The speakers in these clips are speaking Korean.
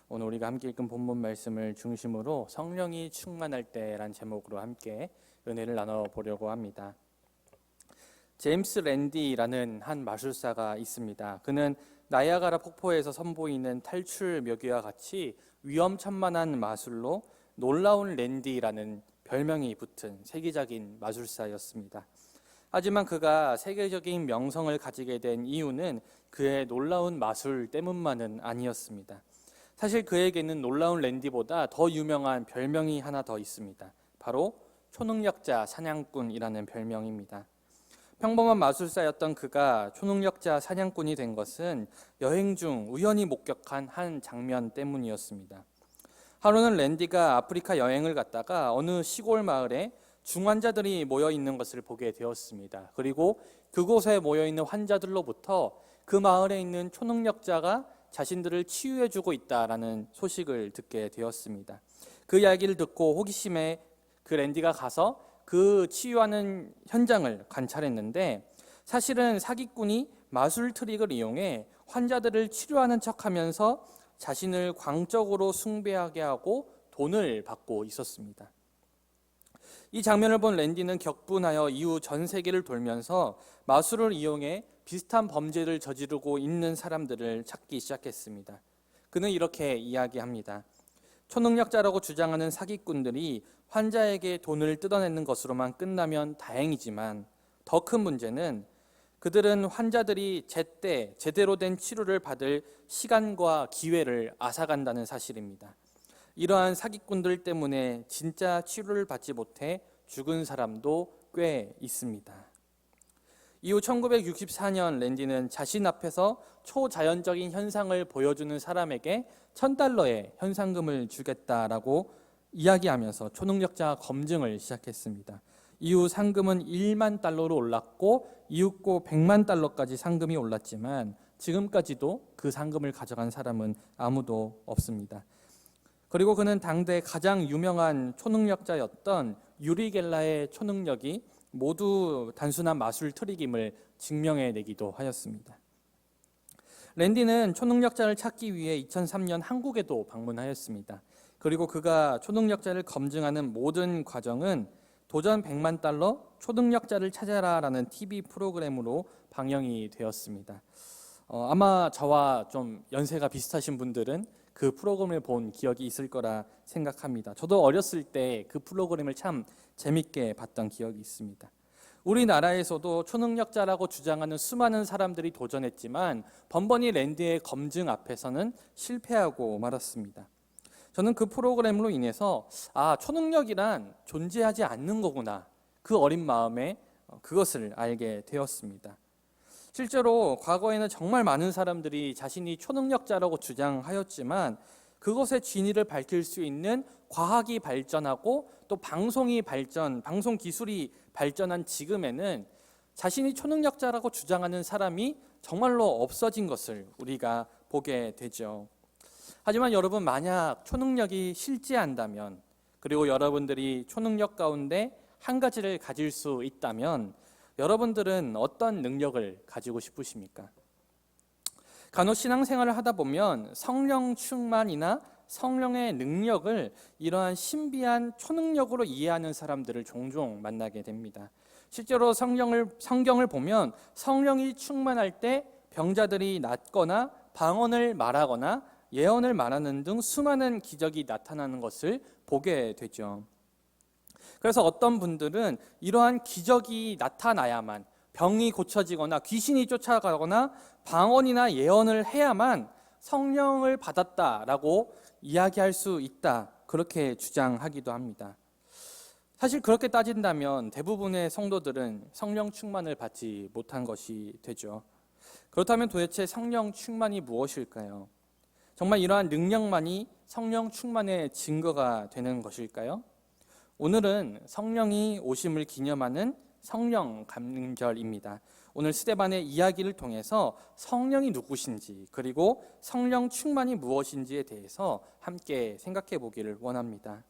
오늘 우리가 함께 읽은 본문 말씀을 중심으로 성령이 충만할 때란 제목으로 함께 은혜를 나눠보려고 합니다. 제임스 랜디라는 한 마술사가 있습니다. 그는 나이아가라 폭포에서 선보이는 탈출 묘기와 같이 위험천만한 마술로 놀라운 랜디라는 별명이 붙은 세계적인 마술사였습니다. 하지만 그가 세계적인 명성을 가지게 된 이유는 그의 놀라운 마술 때문만은 아니었습니다. 사실 그에게는 놀라운 랜디보다 더 유명한 별명이 하나 더 있습니다. 바로 초능력자 사냥꾼이라는 별명입니다. 평범한 마술사였던 그가 초능력자 사냥꾼이 된 것은 여행 중 우연히 목격한 한 장면 때문이었습니다. 하루는 랜디가 아프리카 여행을 갔다가 어느 시골 마을에 중환자들이 모여 있는 것을 보게 되었습니다. 그리고 그곳에 모여 있는 환자들로부터 그 마을에 있는 초능력자가 자신들을 치유해주고 있다라는 소식을 듣게 되었습니다. 그 이야기를 듣고 호기심에 그 랜디가 가서 그 치유하는 현장을 관찰했는데, 사실은 사기꾼이 마술 트릭을 이용해 환자들을 치료하는 척하면서 자신을 광적으로 숭배하게 하고 돈을 받고 있었습니다. 이 장면을 본 랜디는 격분하여 이후 전 세계를 돌면서 마술을 이용해 비슷한 범죄를 저지르고 있는 사람들을 찾기 시작했습니다. 그는 이렇게 이야기합니다. 초능력자라고 주장하는 사기꾼들이 환자에게 돈을 뜯어내는 것으로만 끝나면 다행이지만 더 큰 문제는 그들은 환자들이 제때 제대로 된 치료를 받을 시간과 기회를 앗아간다는 사실입니다. 이러한 사기꾼들 때문에 진짜 치료를 받지 못해 죽은 사람도 꽤 있습니다. 이후 1964년 랜디는 자신 앞에서 초자연적인 현상을 보여주는 사람에게 $1,000의 현상금을 주겠다라고 이야기하면서 초능력자 검증을 시작했습니다. 이후 상금은 $10,000로 올랐고 이윽고 $10,000까지 상금이 올랐지만 지금까지도 그 상금을 가져간 사람은 아무도 없습니다. 그리고 그는 당대 가장 유명한 초능력자였던 유리 겔라의 초능력이 모두 단순한 마술 트릭임을 증명해내기도 하였습니다. 랜디는 초능력자를 찾기 위해 2003년 한국에도 방문하였습니다. 그리고 그가 초능력자를 검증하는 모든 과정은 도전 $10,000 초능력자를 찾아라라는 TV 프로그램으로 방영이 되었습니다. 아마 저와 좀 연세가 비슷하신 분들은 그 프로그램을 본 기억이 있을 거라 생각합니다. 저도 어렸을 때 그 프로그램을 참 재밌게 봤던 기억이 있습니다. 우리나라에서도 초능력자라고 주장하는 수많은 사람들이 도전했지만 번번이 랜디의 검증 앞에서는 실패하고 말았습니다. 저는 그 프로그램으로 인해서 초능력이란 존재하지 않는 거구나, 그 어린 마음에 그것을 알게 되었습니다. 실제로 과거에는 정말 많은 사람들이 자신이 초능력자라고 주장하였지만 그것의 진위를 밝힐 수 있는 과학이 발전하고 또 방송 기술이 발전한 지금에는 자신이 초능력자라고 주장하는 사람이 정말로 없어진 것을 우리가 보게 되죠. 하지만 여러분, 만약 초능력이 실제한다면, 그리고 여러분들이 초능력 가운데 한 가지를 가질 수 있다면 여러분들은 어떤 능력을 가지고 싶으십니까? 간혹 신앙생활을 하다 보면 성령 충만이나 성령의 능력을 이러한 신비한 초능력으로 이해하는 사람들을 종종 만나게 됩니다. 실제로 성경을 보면 성령이 충만할 때 병자들이 낫거나 방언을 말하거나 예언을 말하는 등 수많은 기적이 나타나는 것을 보게 되죠. 그래서 어떤 분들은 이러한 기적이 나타나야만, 병이 고쳐지거나 귀신이 쫓아가거나 방언이나 예언을 해야만 성령을 받았다라고 이야기할 수 있다, 그렇게 주장하기도 합니다. 사실 그렇게 따진다면 대부분의 성도들은 성령 충만을 받지 못한 것이 되죠. 그렇다면 도대체 성령 충만이 무엇일까요? 정말 이러한 능력만이 성령 충만의 증거가 되는 것일까요? 오늘은 성령이 오심을 기념하는 성령 감림절입니다. 오늘 스데반의 이야기를 통해서 성령이 누구신지, 그리고 성령 충만이 무엇인지에 대해서 함께 생각해 보기를 원합니다.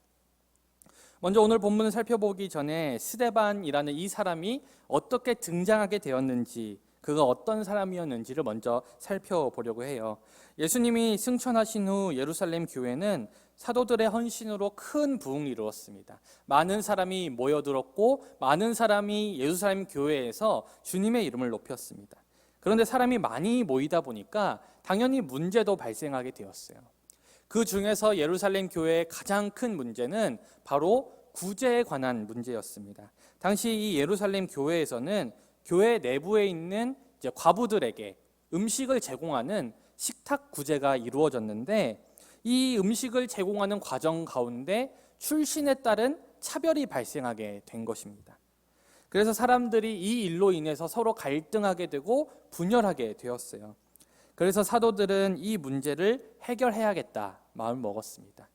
먼저 오늘 본문을 살펴보기 전에 스데반이라는 이 사람이 어떻게 등장하게 되었는지, 그가 어떤 사람이었는지를 먼저 살펴보려고 해요. 예수님이 승천하신 후 예루살렘 교회는 사도들의 헌신으로 큰 부흥을 이루었습니다. 많은 사람이 모여들었고 많은 사람이 예루살렘 교회에서 주님의 이름을 높였습니다. 그런데 사람이 많이 모이다 보니까 당연히 문제도 발생하게 되었어요. 그 중에서 예루살렘 교회의 가장 큰 문제는 바로 구제에 관한 문제였습니다. 당시 이 예루살렘 교회에서는 교회 내부에 있는 이제 과부들에게 음식을 제공하는 식탁 구제가 이루어졌는데, 이 음식을 제공하는 과정 가운데 출신에 따른 차별이 발생하게 된 것입니다. 그래서 사람들이 이 일로 인해서 서로 갈등하게 되고 분열하게 되었어요. 그래서 사도들은 이 문제를 해결해야겠다 마음을 먹었습니다.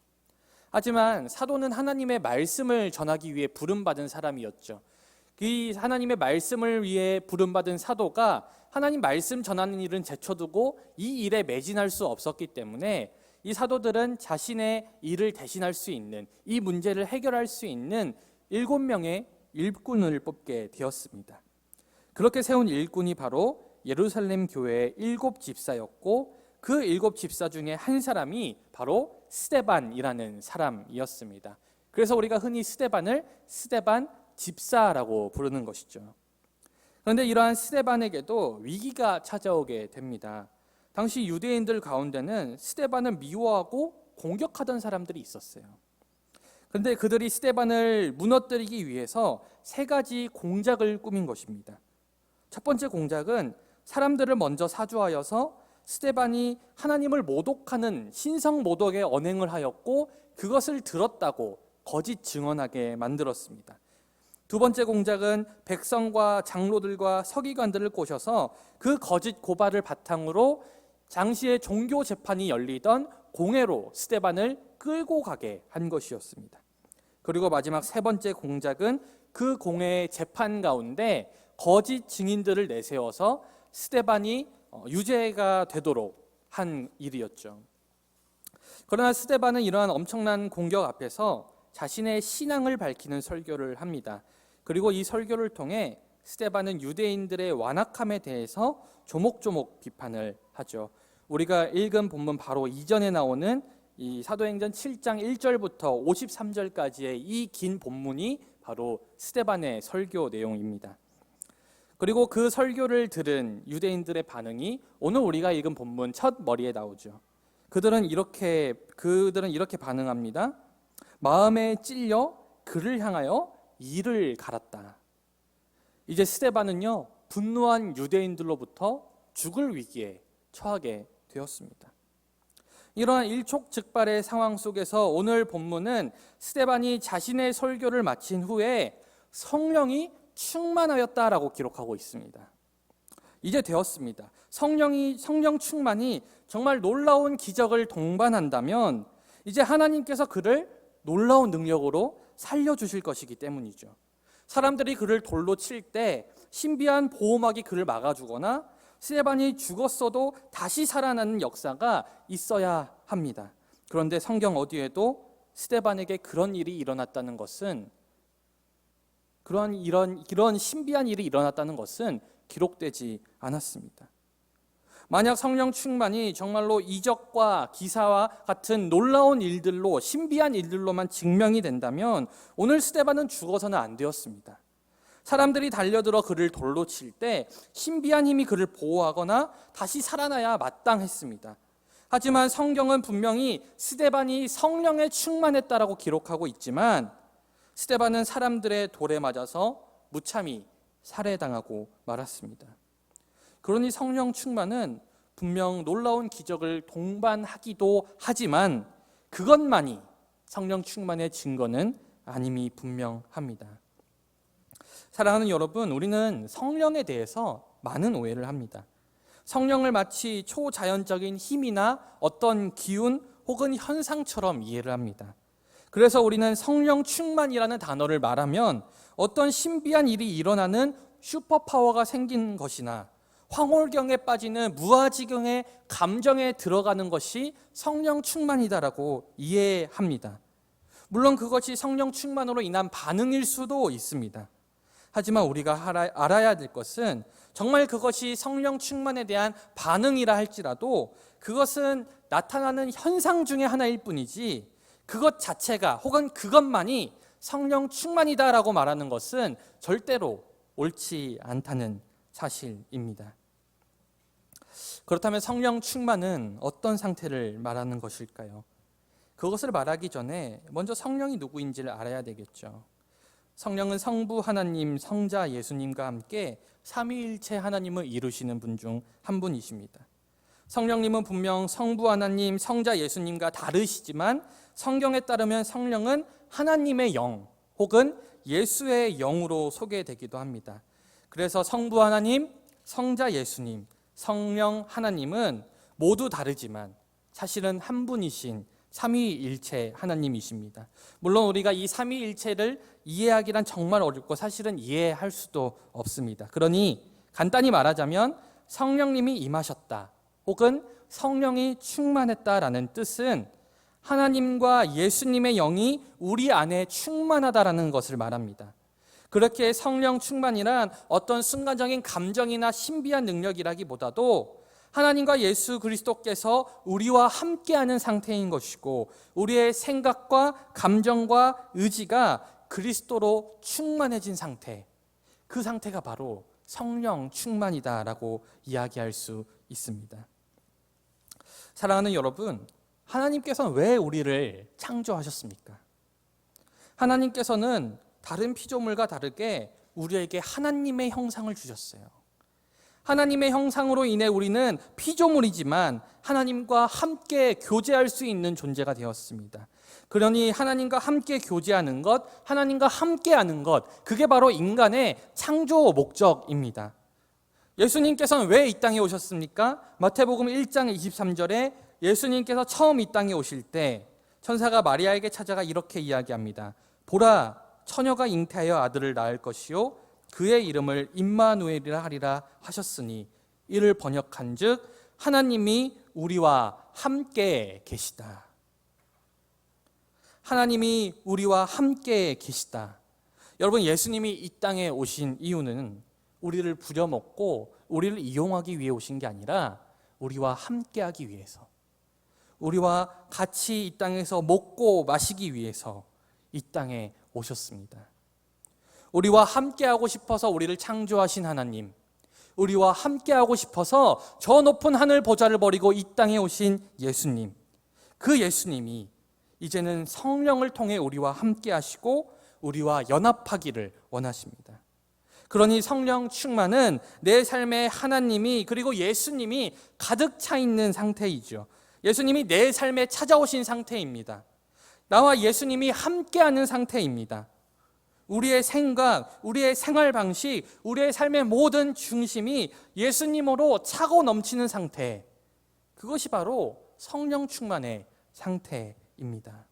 하지만 사도는 하나님의 말씀을 전하기 위해 부름받은 사람이었죠. 이 하나님의 말씀을 위해 부름받은 사도가 하나님 말씀 전하는 일은 제쳐두고 이 일에 매진할 수 없었기 때문에 이 사도들은 자신의 일을 대신할 수 있는, 이 문제를 해결할 수 있는 7명의 일꾼을 뽑게 되었습니다. 그렇게 세운 일꾼이 바로 예루살렘 교회의 7집사였고, 그 7집사 중에 한 사람이 바로 스데반이라는 사람이었습니다. 그래서 우리가 흔히 스데반을 스데반 집사라고 부르는 것이죠. 그런데 이러한 스데반에게도 위기가 찾아오게 됩니다. 당시 유대인들 가운데는 스데반을 미워하고 공격하던 사람들이 있었어요. 그런데 그들이 스데반을 무너뜨리기 위해서 3가지 공작을 꾸민 것입니다. 첫 번째 공작은 사람들을 먼저 사주하여서 스데반이 하나님을 모독하는 신성 모독의 언행을 하였고 그것을 들었다고 거짓 증언하게 만들었습니다. 두 번째 공작은 백성과 장로들과 서기관들을 꼬셔서 그 거짓 고발을 바탕으로 당시에 종교 재판이 열리던 공회로 스데반을 끌고 가게 한 것이었습니다. 그리고 마지막 3번째 공작은 그 공회의 재판 가운데 거짓 증인들을 내세워서 스데반이 유죄가 되도록 한 일이었죠. 그러나 스데반은 이러한 엄청난 공격 앞에서 자신의 신앙을 밝히는 설교를 합니다. 그리고 이 설교를 통해 스데반은 유대인들의 완악함에 대해서 조목조목 비판을 하죠. 우리가 읽은 본문 바로 이전에 나오는 이 사도행전 7장 1절부터 53절까지의 이 긴 본문이 바로 스데반의 설교 내용입니다. 그리고 그 설교를 들은 유대인들의 반응이 오늘 우리가 읽은 본문 첫 머리에 나오죠. 그들은 이렇게 반응합니다. 마음에 찔려 그를 향하여 이를 갈았다. 이제 스데반은요, 분노한 유대인들로부터 죽을 위기에 처하게 되었습니다. 이러한 일촉즉발의 상황 속에서 오늘 본문은 스데반이 자신의 설교를 마친 후에 성령이 충만하였다라고 기록하고 있습니다. 이제 되었습니다. 성령 충만이 정말 놀라운 기적을 동반한다면 이제 하나님께서 그를 놀라운 능력으로 살려주실 것이기 때문이죠. 사람들이 그를 돌로 칠 때 신비한 보호막이 그를 막아주거나 스데반이 죽었어도 다시 살아나는 역사가 있어야 합니다. 그런데 성경 어디에도 스데반에게 그런 일이 일어났다는 것은, 이런 신비한 일이 일어났다는 것은 기록되지 않았습니다. 만약 성령 충만이 정말로 이적과 기사와 같은 놀라운 일들로, 신비한 일들로만 증명이 된다면 오늘 스데반은 죽어서는 안 되었습니다. 사람들이 달려들어 그를 돌로 칠 때 신비한 힘이 그를 보호하거나 다시 살아나야 마땅했습니다. 하지만 성경은 분명히 스데반이 성령에 충만했다라고 기록하고 있지만 스데반은 사람들의 돌에 맞아서 무참히 살해당하고 말았습니다. 그러니 성령 충만은 분명 놀라운 기적을 동반하기도 하지만 그것만이 성령 충만의 증거는 아님이 분명합니다. 사랑하는 여러분, 우리는 성령에 대해서 많은 오해를 합니다. 성령을 마치 초자연적인 힘이나 어떤 기운 혹은 현상처럼 이해를 합니다. 그래서 우리는 성령 충만이라는 단어를 말하면 어떤 신비한 일이 일어나는 슈퍼파워가 생긴 것이나 황홀경에 빠지는 무아지경의 감정에 들어가는 것이 성령 충만이다라고 이해합니다. 물론 그것이 성령 충만으로 인한 반응일 수도 있습니다. 하지만 우리가 알아야 될 것은 정말 그것이 성령 충만에 대한 반응이라 할지라도 그것은 나타나는 현상 중에 하나일 뿐이지 그것 자체가 혹은 그것만이 성령 충만이다라고 말하는 것은 절대로 옳지 않다는 사실입니다. 그렇다면 성령 충만은 어떤 상태를 말하는 것일까요? 그것을 말하기 전에 먼저 성령이 누구인지를 알아야 되겠죠. 성령은 성부 하나님, 성자 예수님과 함께 삼위일체 하나님을 이루시는 분 중 한 분이십니다. 성령님은 분명 성부 하나님, 성자 예수님과 다르시지만 성경에 따르면 성령은 하나님의 영 혹은 예수의 영으로 소개되기도 합니다. 그래서 성부 하나님, 성자 예수님, 성령 하나님은 모두 다르지만 사실은 한 분이신 삼위일체 하나님이십니다. 물론 우리가 이 삼위일체를 이해하기란 정말 어렵고 사실은 이해할 수도 없습니다. 그러니 간단히 말하자면 성령님이 임하셨다 혹은 성령이 충만했다라는 뜻은 하나님과 예수님의 영이 우리 안에 충만하다라는 것을 말합니다. 그렇게 성령 충만이란 어떤 순간적인 감정이나 신비한 능력이라기보다도 하나님과 예수 그리스도께서 우리와 함께하는 상태인 것이고 우리의 생각과 감정과 의지가 그리스도로 충만해진 상태, 그 상태가 바로 성령 충만이다라고 이야기할 수 있습니다. 사랑하는 여러분, 하나님께서는 왜 우리를 창조하셨습니까? 하나님께서는 다른 피조물과 다르게 우리에게 하나님의 형상을 주셨어요. 하나님의 형상으로 인해 우리는 피조물이지만 하나님과 함께 교제할 수 있는 존재가 되었습니다. 그러니 하나님과 함께 교제하는 것, 하나님과 함께하는 것, 그게 바로 인간의 창조 목적입니다. 예수님께서는 왜 이 땅에 오셨습니까? 마태복음 1장 23절에 예수님께서 처음 이 땅에 오실 때 천사가 마리아에게 찾아가 이렇게 이야기합니다. 보라, 처녀가 잉태하여 아들을 낳을 것이요 그의 이름을 임마누엘이라 하리라 하셨으니 이를 번역한즉 하나님이 우리와 함께 계시다. 하나님이 우리와 함께 계시다. 여러분, 예수님이 이 땅에 오신 이유는 우리를 부려먹고 우리를 이용하기 위해 오신 게 아니라 우리와 함께하기 위해서, 우리와 같이 이 땅에서 먹고 마시기 위해서 이 땅에 오셨습니다. 우리와 함께하고 싶어서 우리를 창조하신 하나님, 우리와 함께하고 싶어서 저 높은 하늘 보좌를 버리고 이 땅에 오신 예수님, 그 예수님이 이제는 성령을 통해 우리와 함께하시고 우리와 연합하기를 원하십니다. 그러니 성령 충만은 내 삶에 하나님이 그리고 예수님이 가득 차 있는 상태이죠. 예수님이 내 삶에 찾아오신 상태입니다. 나와 예수님이 함께하는 상태입니다. 우리의 생각, 우리의 생활 방식, 우리의 삶의 모든 중심이 예수님으로 차고 넘치는 상태, 그것이 바로 성령 충만의 상태입니다.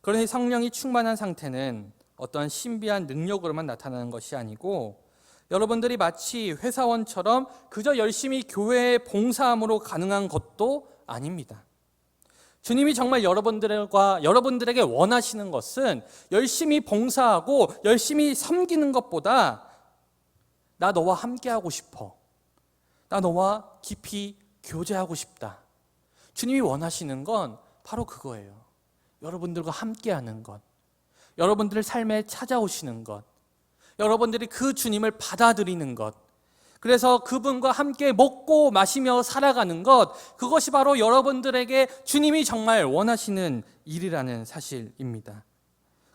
그러니 성령이 충만한 상태는 어떤 신비한 능력으로만 나타나는 것이 아니고 여러분들이 마치 회사원처럼 그저 열심히 교회에 봉사함으로 가능한 것도 아닙니다. 주님이 정말 여러분들에게 원하시는 것은 열심히 봉사하고 열심히 섬기는 것보다 나 너와 함께하고 싶어. 나 너와 깊이 교제하고 싶다. 주님이 원하시는 건 바로 그거예요. 여러분들과 함께하는 것. 여러분들의 삶에 찾아오시는 것. 여러분들이 그 주님을 받아들이는 것. 그래서 그분과 함께 먹고 마시며 살아가는 것, 그것이 바로 여러분들에게 주님이 정말 원하시는 일이라는 사실입니다.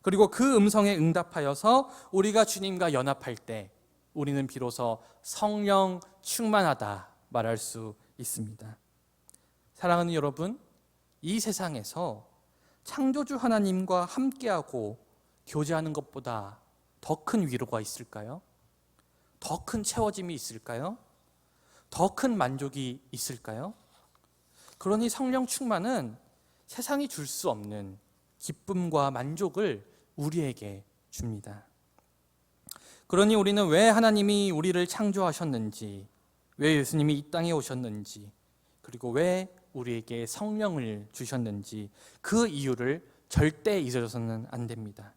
그리고 그 음성에 응답하여서 우리가 주님과 연합할 때 우리는 비로소 성령 충만하다 말할 수 있습니다. 사랑하는 여러분, 이 세상에서 창조주 하나님과 함께하고 교제하는 것보다 더 큰 위로가 있을까요? 더 큰 채워짐이 있을까요? 더 큰 만족이 있을까요? 그러니 성령 충만은 세상이 줄 수 없는 기쁨과 만족을 우리에게 줍니다. 그러니 우리는 왜 하나님이 우리를 창조하셨는지, 왜 예수님이 이 땅에 오셨는지, 그리고 왜 우리에게 성령을 주셨는지 그 이유를 절대 잊어서는 안 됩니다.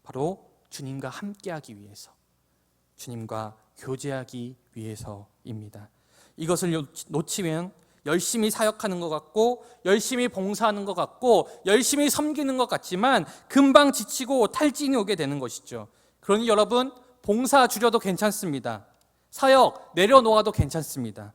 바로 주님과 함께하기 위해서, 주님과 교제하기 위해서입니다. 이것을 놓치면 열심히 사역하는 것 같고, 열심히 봉사하는 것 같고, 열심히 섬기는 것 같지만 금방 지치고 탈진이 오게 되는 것이죠. 그러니 여러분, 봉사 줄여도 괜찮습니다. 사역 내려놓아도 괜찮습니다.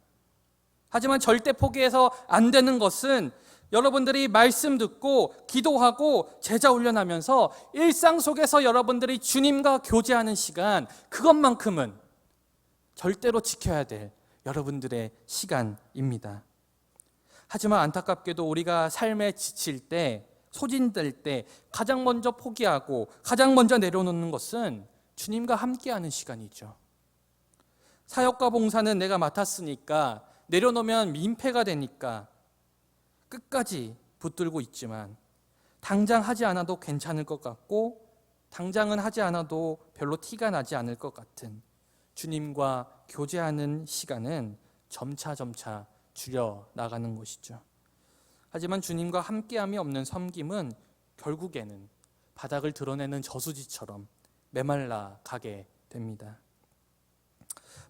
하지만 절대 포기해서 안 되는 것은 여러분들이 말씀 듣고 기도하고 제자 훈련하면서 일상 속에서 여러분들이 주님과 교제하는 시간, 그것만큼은 절대로 지켜야 될 여러분들의 시간입니다. 하지만 안타깝게도 우리가 삶에 지칠 때, 소진될 때 가장 먼저 포기하고 가장 먼저 내려놓는 것은 주님과 함께하는 시간이죠. 사역과 봉사는 내가 맡았으니까, 내려놓으면 민폐가 되니까 끝까지 붙들고 있지만, 당장 하지 않아도 괜찮을 것 같고 당장은 하지 않아도 별로 티가 나지 않을 것 같은 주님과 교제하는 시간은 점차 줄여 나가는 것이죠. 하지만 주님과 함께함이 없는 섬김은 결국에는 바닥을 드러내는 저수지처럼 메말라 가게 됩니다.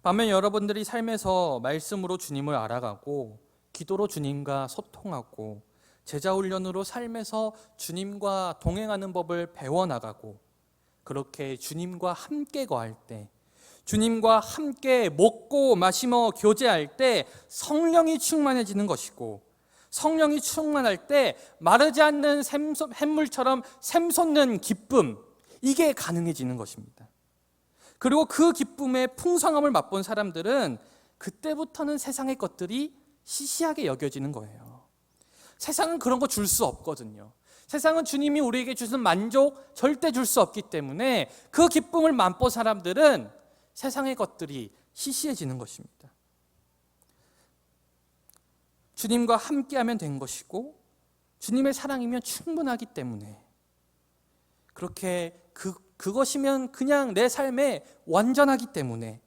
반면 여러분들이 삶에서 말씀으로 주님을 알아가고, 기도로 주님과 소통하고, 제자훈련으로 삶에서 주님과 동행하는 법을 배워나가고, 그렇게 주님과 함께 거할 때, 주님과 함께 먹고 마시며 교제할 때 성령이 충만해지는 것이고, 성령이 충만할 때 마르지 않는 샘물처럼 샘솟는 기쁨, 이게 가능해지는 것입니다. 그리고 그 기쁨의 풍성함을 맛본 사람들은 그때부터는 세상의 것들이 시시하게 여겨지는 거예요. 세상은 그런 거 줄 수 없거든요. 세상은 주님이 우리에게 주신 만족 절대 줄 수 없기 때문에 그 기쁨을 맛본 사람들은 세상의 것들이 시시해지는 것입니다. 주님과 함께하면 된 것이고, 주님의 사랑이면 충분하기 때문에, 그렇게 그것이면 그냥 내 삶에 완전하기 때문에,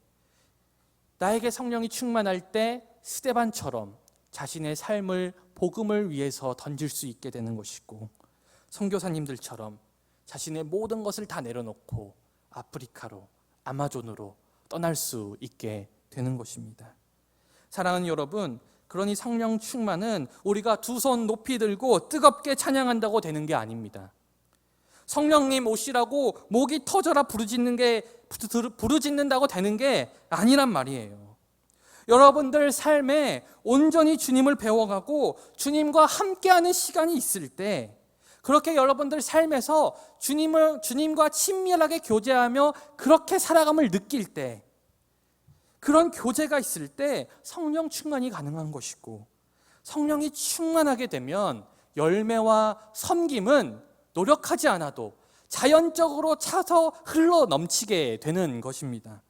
나에게 성령이 충만할 때 스데반처럼 자신의 삶을 복음을 위해서 던질 수 있게 되는 것이고, 선교사님들처럼 자신의 모든 것을 다 내려놓고 아프리카로, 아마존으로 떠날 수 있게 되는 것입니다. 사랑하는 여러분, 그러니 성령 충만은 우리가 두 손 높이 들고 뜨겁게 찬양한다고 되는 게 아닙니다. 성령님 오시라고 목이 터져라 부르짖는다고 되는 게 아니란 말이에요. 여러분들 삶에 온전히 주님을 배워가고 주님과 함께하는 시간이 있을 때, 그렇게 여러분들 삶에서 주님과 친밀하게 교제하며 그렇게 살아감을 느낄 때, 그런 교제가 있을 때 성령 충만이 가능한 것이고, 성령이 충만하게 되면 열매와 섬김은 노력하지 않아도 자연적으로 차서 흘러 넘치게 되는 것입니다.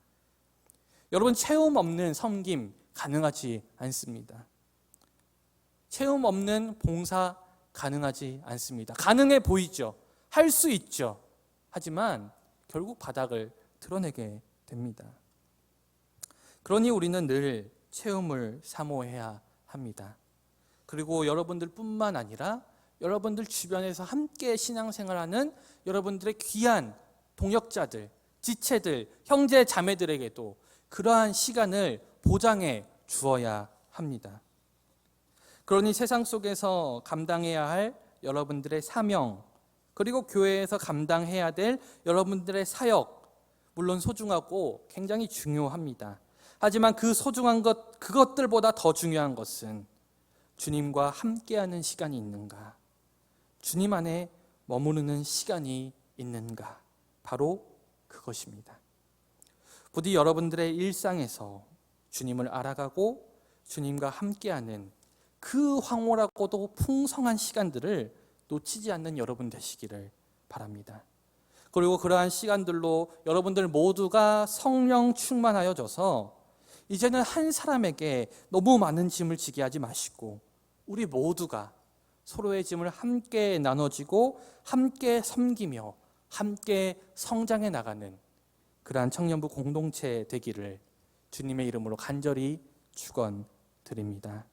여러분, 체험 없는 섬김 가능하지 않습니다. 체험 없는 봉사 가능하지 않습니다. 가능해 보이죠. 할 수 있죠. 하지만 결국 바닥을 드러내게 됩니다. 그러니 우리는 늘 체험을 사모해야 합니다. 그리고 여러분들뿐만 아니라 여러분들 주변에서 함께 신앙생활하는 여러분들의 귀한 동역자들, 지체들, 형제 자매들에게도 그러한 시간을 보장해 주어야 합니다. 그러니 세상 속에서 감당해야 할 여러분들의 사명, 그리고 교회에서 감당해야 될 여러분들의 사역, 물론 소중하고 굉장히 중요합니다. 하지만 그 소중한 그것들보다 더 중요한 것은 주님과 함께하는 시간이 있는가, 주님 안에 머무르는 시간이 있는가, 바로 그것입니다. 부디 여러분들의 일상에서 주님을 알아가고 주님과 함께하는 그 황홀하고도 풍성한 시간들을 놓치지 않는 여러분 되시기를 바랍니다. 그리고 그러한 시간들로 여러분들 모두가 성령 충만하여져서 이제는 한 사람에게 너무 많은 짐을 지게 하지 마시고, 우리 모두가 서로의 짐을 함께 나눠지고 함께 섬기며 함께 성장해 나가는 그러한 청년부 공동체 되기를 주님의 이름으로 간절히 축원드립니다.